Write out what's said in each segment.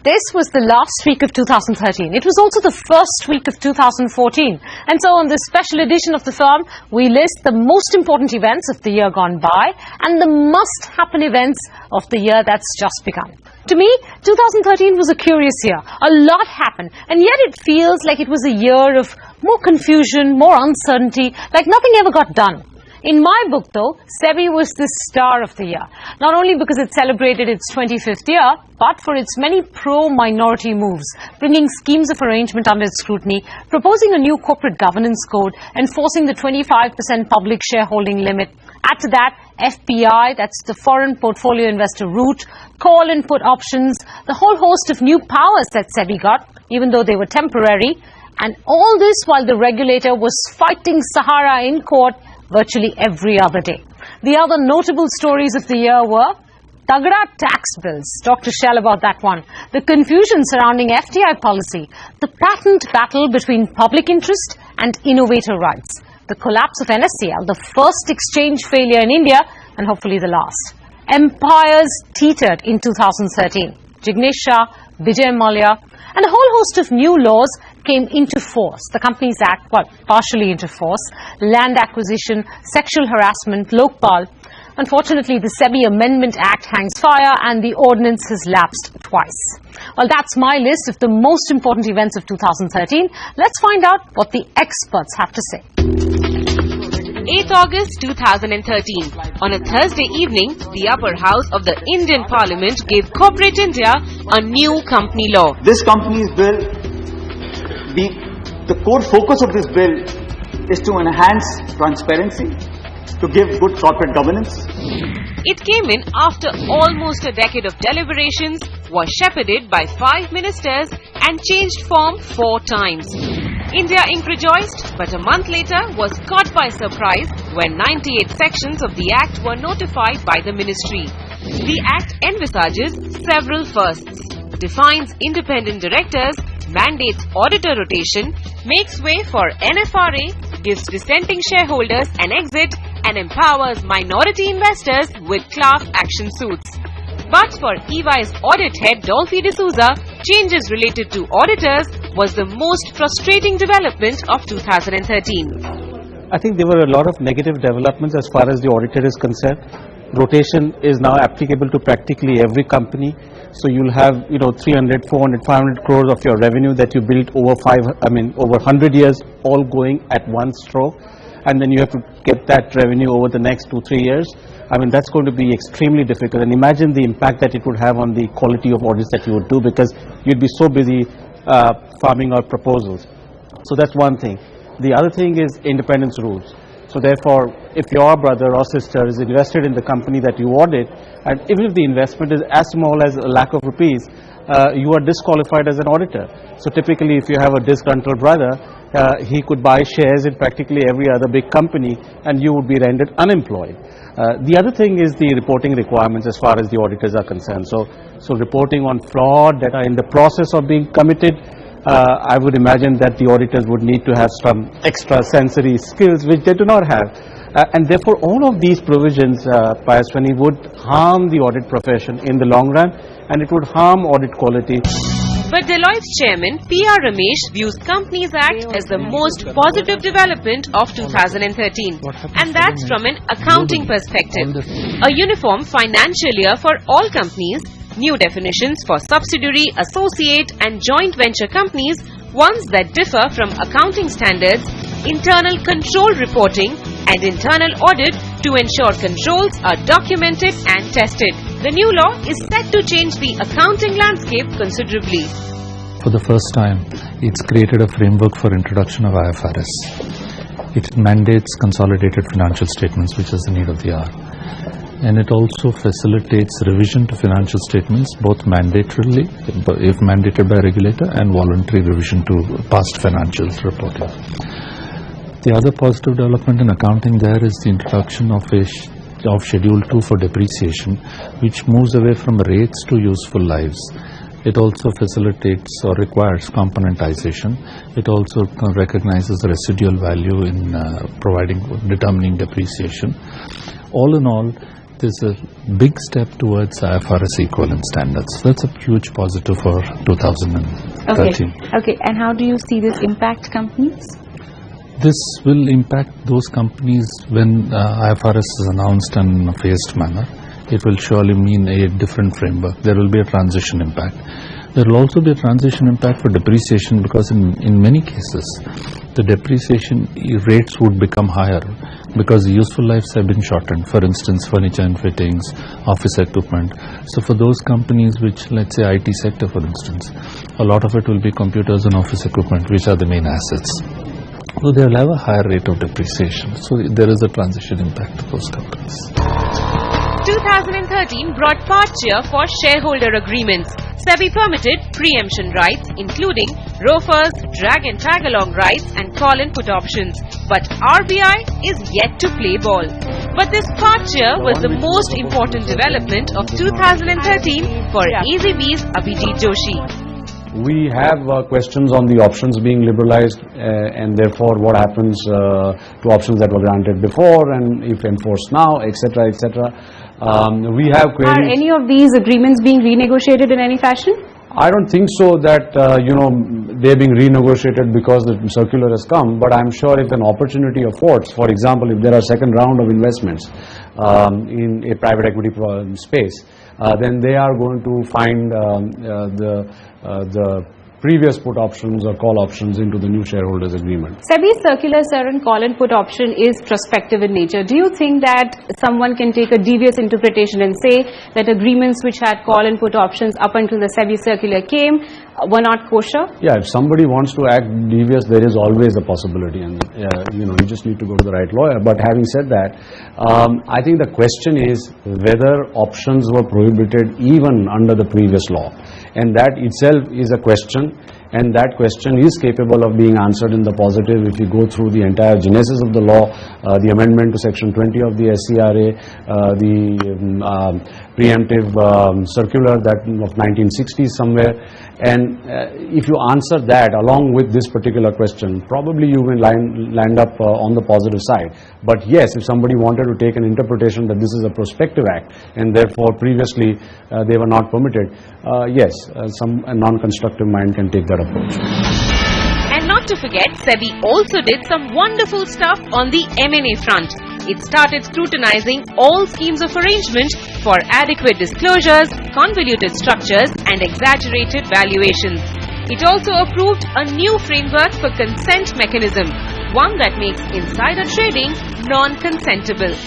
This was the last week of 2013. It was also the first week of 2014. And so on this special edition of The Firm, we list the most important events of the year gone by and the must-happen events of the year that's just begun. To me, 2013 was a curious year. A lot happened, and yet it feels like it was a year of more confusion, more uncertainty, like nothing ever got done. In my book, though, SEBI was the star of the year, not only because it celebrated its 25th year, but for its many pro-minority moves, bringing schemes of arrangement under its scrutiny, proposing a new corporate governance code, enforcing the 25% public shareholding limit. Add to that, FPI, that's the foreign portfolio investor route, call and put options, the whole host of new powers that SEBI got, even though they were temporary, and all this while the regulator was fighting Sahara in court virtually every other day. The other notable stories of the year were Tagda tax bills, talk to Shell about that one, the confusion surrounding FDI policy, the patent battle between public interest and innovator rights, the collapse of NSCL, the first exchange failure in India, and hopefully the last. Empires teetered in 2013. Jignesh Shah, Vijay Mallya, and a whole host of new laws came into force. The Companies Act, well, partially into force, land acquisition, sexual harassment, Lokpal. Unfortunately, the SEBI Amendment Act hangs fire and the ordinance has lapsed twice. Well, that's my list of the most important events of 2013. Let's find out what the experts have to say. 8th August 2013. On a Thursday evening, the upper house of the Indian Parliament gave corporate India a new company law. This company's bill, the core focus of this bill is to enhance transparency, to give good corporate governance. It came in after almost a decade of deliberations, was shepherded by 5 ministers and changed form 4 times. India Inc. rejoiced, but a month later was caught by surprise when 98 sections of the Act were notified by the ministry. The Act envisages several firsts, defines independent directors, mandates auditor rotation, makes way for NFRA, gives dissenting shareholders an exit, and empowers minority investors with class action suits. But for EY's audit head Dolphy D'Souza, changes related to auditors was the most frustrating development of 2013. I think there were a lot of negative developments as far as the auditor is concerned. Rotation is now applicable to practically every company. So you'll have, 300, 400, 500 crores of your revenue that you built over over 100 years, all going at one stroke. And then you have to get that revenue over the next 2-3 years. That's going to be extremely difficult. And imagine the impact that it would have on the quality of audits that you would do, because you'd be so busy farming out proposals. So that's one thing. The other thing is independence rules. So therefore, if your brother or sister is invested in the company that you audit, and even if the investment is as small as a lakh of rupees, you are disqualified as an auditor. So typically, if you have a disgruntled brother, he could buy shares in practically every other big company and you would be rendered unemployed. The other thing is the reporting requirements as far as the auditors are concerned. So reporting on fraud that are in the process of being committed, I would imagine that the auditors would need to have some extra sensory skills which they do not have. And therefore, all of these provisions, Payaswani, would harm the audit profession in the long run, and it would harm audit quality. But Deloitte's chairman, P.R. Ramesh, views Companies Act as the most positive development of 2013. And that's from an accounting perspective. A uniform financial year for all companies, new definitions for subsidiary, associate and joint venture companies, ones that differ from accounting standards, internal control reporting and internal audit to ensure controls are documented and tested. The new law is set to change the accounting landscape considerably. For the first time, it's created a framework for introduction of IFRS. It mandates consolidated financial statements, which is the need of the hour. And it also facilitates revision to financial statements, both mandatorily, if mandated by regulator, and voluntary revision to past financials reporting. The other positive development in accounting there is the introduction of Schedule 2 for depreciation, which moves away from rates to useful lives. It also facilitates or requires componentization. It also recognizes the residual value in determining depreciation. All in all, there's a big step towards IFRS equivalent standards. That's a huge positive for 2013. Okay, and how do you see this impact companies? This will impact those companies when IFRS is announced in a phased manner. It will surely mean a different framework. There will be a transition impact. There will also be a transition impact for depreciation, because in many cases the depreciation rates would become higher because the useful lives have been shortened. For instance, furniture and fittings, office equipment. So for those companies which, let's say IT sector for instance, a lot of it will be computers and office equipment, which are the main assets. So they will have a higher rate of depreciation. So there is a transition impact to those companies. 2013 brought departure for shareholder agreements. SEBI permitted preemption rights, including ROFRs, drag and tag along rights and call and put options. But RBI is yet to play ball. But this departure was the most important development of 2013 for AZB's Abhijit Joshi. We have questions on the options being liberalized and therefore what happens to options that were granted before and if enforced now, etc., etc. We have queries. Are any of these agreements being renegotiated in any fashion? I don't think so that they're being renegotiated because the circular has come, but I'm sure if an opportunity affords, for example, if there are second round of investments in a private equity space, then they are going to find the previous put options or call options into the new shareholders agreement. SEBI's circular, sir, and call and put option is prospective in nature. Do you think that someone can take a devious interpretation and say that agreements which had call and put options up until the SEBI circular came were not kosher? Yeah, if somebody wants to act devious, there is always a possibility, and you just need to go to the right lawyer. But having said that, I think the question is whether options were prohibited even under the previous law, and that itself is a question. And that question is capable of being answered in the positive if you go through the entire genesis of the law, the amendment to section 20 of the SCRA, the preemptive circular that of 1960s somewhere. And if you answer that along with this particular question, probably you will land up on the positive side. But yes, if somebody wanted to take an interpretation that this is a prospective act and therefore previously they were not permitted, yes, a non-constructive mind can take that approach. And not to forget, SEBI also did some wonderful stuff on the M&A front. It started scrutinizing all schemes of arrangement for adequate disclosures, convoluted structures and exaggerated valuations. It also approved a new framework for consent mechanism, one that makes insider trading non-consentable.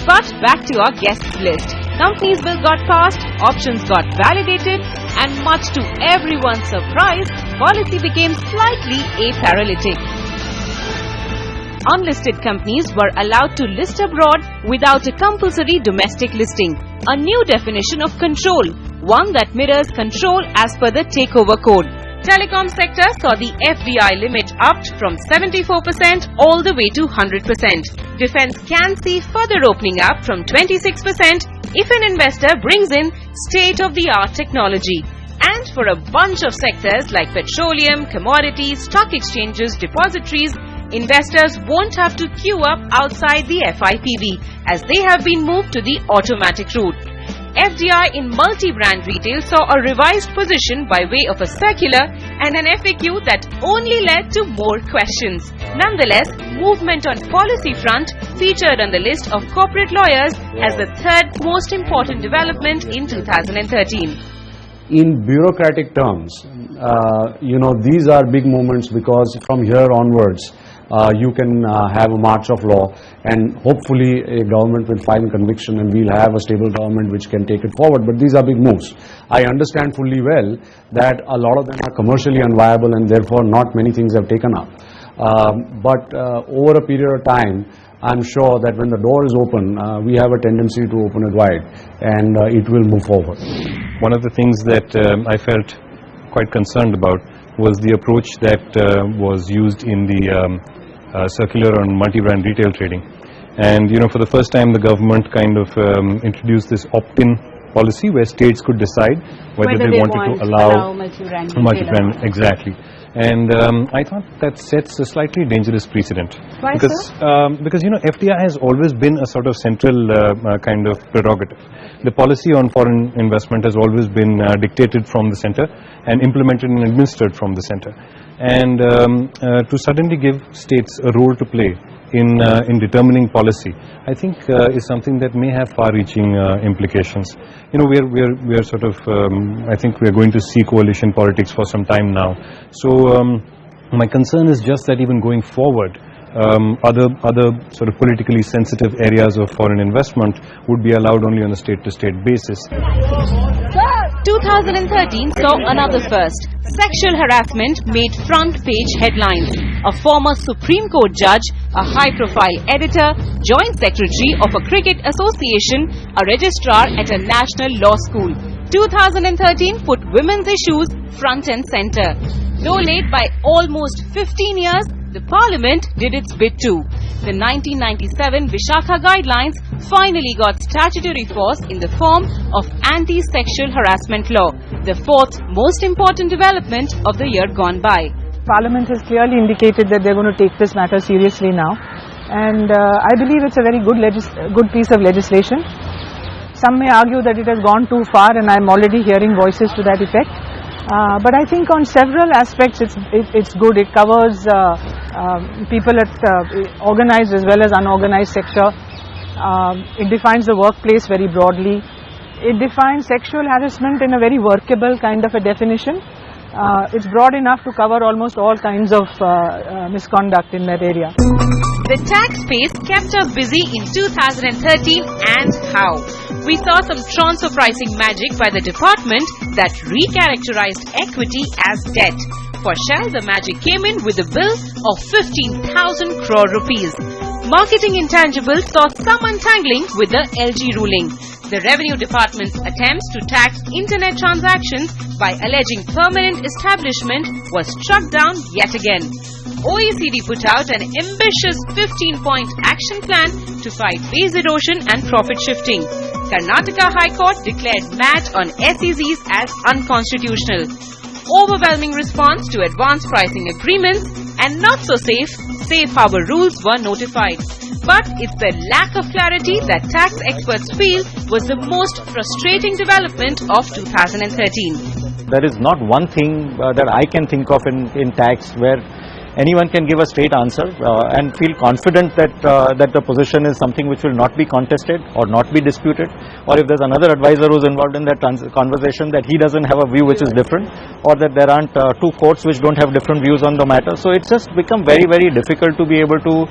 But back to our guests list. Companies bill got passed, options got validated, and much to everyone's surprise, policy became slightly aparalytic. Unlisted companies were allowed to list abroad without a compulsory domestic listing. A new definition of control, one that mirrors control as per the Takeover Code. Telecom sector saw the FDI limit upped from 74% all the way to 100%. Defense can see further opening up from 26% if an investor brings in state-of-the-art technology. And for a bunch of sectors like petroleum, commodities, stock exchanges, depositories, investors won't have to queue up outside the FIPB as they have been moved to the automatic route. FDI in multi-brand retail saw a revised position by way of a circular and an FAQ that only led to more questions. Nonetheless, movement on policy front featured on the list of corporate lawyers as the third most important development in 2013. In bureaucratic terms, these are big moments because from here onwards, you can have a march of law and hopefully a government will find conviction and we'll have a stable government which can take it forward. But these are big moves. I understand fully well that a lot of them are commercially unviable and therefore not many things have taken up. But over a period of time, I'm sure that when the door is open, we have a tendency to open it wide and it will move forward. One of the things that I felt quite concerned about was the approach that was used in the circular on multi-brand retail trading. And for the first time the government kind of introduced this opt-in policy where states could decide whether they wanted to allow multi-brand. Exactly. And I thought that sets a slightly dangerous precedent. Why, because, because, FDI has always been a sort of central kind of prerogative. The policy on foreign investment has always been dictated from the center and implemented and administered from the center. And to suddenly give states a role to play in determining policy, I think is something that may have far-reaching implications. We are sort of, I think we are going to see coalition politics for some time now. So my concern is just that even going forward, other sort of politically sensitive areas of foreign investment would be allowed only on a state-to-state basis. 2013 saw another first. Sexual harassment made front-page headlines. A former Supreme Court judge, a high-profile editor, joint secretary of a cricket association, a registrar at a national law school. 2013 put women's issues front and center. Though late by almost 15 years, the Parliament did its bit too. The 1997 Vishakha Guidelines finally got statutory force in the form of Anti-Sexual Harassment Law, the fourth most important development of the year gone by. Parliament has clearly indicated that they're going to take this matter seriously now, and I believe it's a very good piece of legislation. Some may argue that it has gone too far, and I'm already hearing voices to that effect. But I think on several aspects it's good. It covers people at organized as well as unorganized sector. It defines the workplace very broadly. It defines sexual harassment in a very workable kind of a definition. It's broad enough to cover almost all kinds of misconduct in that area. The tax space kept us busy in 2013, and how? We saw some transfer pricing magic by the department that recharacterized equity as debt. For Shell, the magic came in with a bill of 15,000 crore rupees. Marketing Intangibles saw some untangling with the LG ruling. The Revenue Department's attempts to tax internet transactions by alleging permanent establishment was struck down yet again. OECD put out an ambitious 15-point action plan to fight base erosion and profit shifting. Karnataka High Court declared MAT on SEZs as unconstitutional. Overwhelming response to advanced pricing agreements and not so safe harbor rules were notified. But it's the lack of clarity that tax experts feel was the most frustrating development of 2013. There is not one thing that I can think of in tax where anyone can give a straight answer and feel confident that that the position is something which will not be contested or not be disputed, or if there's another advisor who's involved in that conversation that he doesn't have a view which is different, or that there aren't two courts which don't have different views on the matter. So it's just become very, very difficult to be able to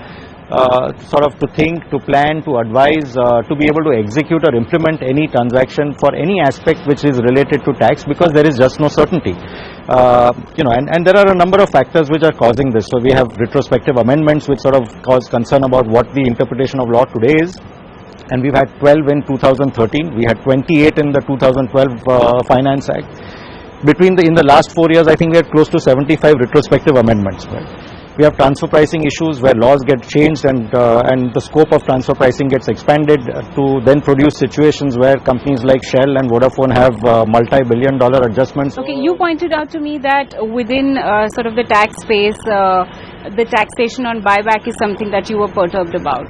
to think, to plan, to advise, to be able to execute or implement any transaction for any aspect which is related to tax, because there is just no certainty. And there are a number of factors which are causing this. So we have retrospective amendments which sort of cause concern about what the interpretation of law today is. And we've had 12 in 2013. We had 28 in the 2012 Finance Act. In the last 4 years, I think we had close to 75 retrospective amendments. Right? We have transfer pricing issues where laws get changed and the scope of transfer pricing gets expanded to then produce situations where companies like Shell and Vodafone have multi-billion-dollar adjustments. Okay, you pointed out to me that within sort of the tax space, the taxation on buyback is something that you were perturbed about.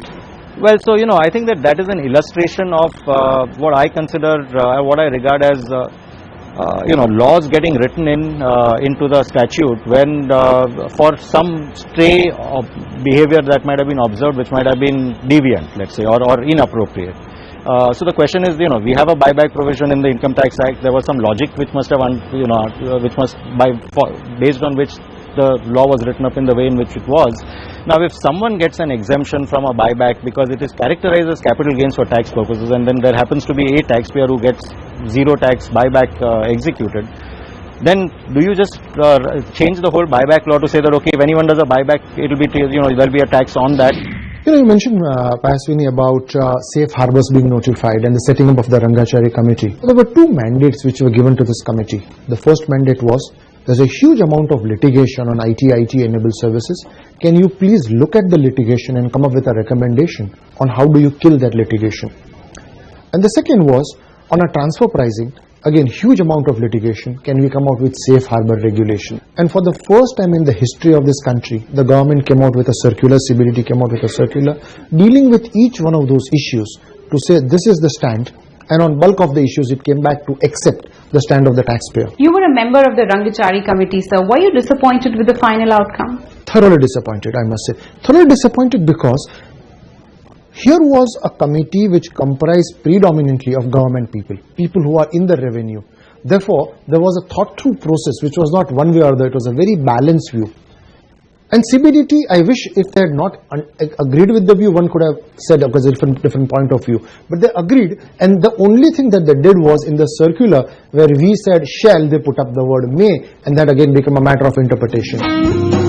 Well, so I think that is an illustration of what I consider, what I regard as laws getting written into the statute when for some stray behavior that might have been observed, which might have been deviant, let's say, or inappropriate. So the question is, we have a buyback provision in the Income Tax Act. There was some logic which must have, based on which the law was written up in the way in which it was. Now, if someone gets an exemption from a buyback because it is characterized as capital gains for tax purposes, and then there happens to be a taxpayer who gets zero tax buyback executed, then do you just change the whole buyback law to say that, okay, if anyone does a buyback, it'll be, there'll be a tax on that? You mentioned, Payaswini, about safe harbors being notified and the setting up of the Rangachari committee. There were two mandates which were given to this committee. The first mandate was, there's a huge amount of litigation on IT-enabled services. Can you please look at the litigation and come up with a recommendation on how do you kill that litigation? And the second was, on a transfer pricing, Again, huge amount of litigation. Can we come out with safe harbor regulation? And for the first time in the history of this country, the government came out with a circular, CBDT came out with a circular, dealing with each one of those issues to say this is the stand, and on bulk of the issues it came back to accept the stand of the taxpayer. You were a member of the Rangachari committee, sir. Were you disappointed with the final outcome? Thoroughly disappointed, I must say. Thoroughly disappointed because here was a committee which comprised predominantly of government people, people who are in the revenue. Therefore, there was a thought-through process which was not one way or the other, it was a very balanced view. And CBDT, I wish if they had not agreed with the view, one could have said, because it's a different point of view. But they agreed, and the only thing that they did was in the circular where we said shall, they put up the word may, and that again became a matter of interpretation.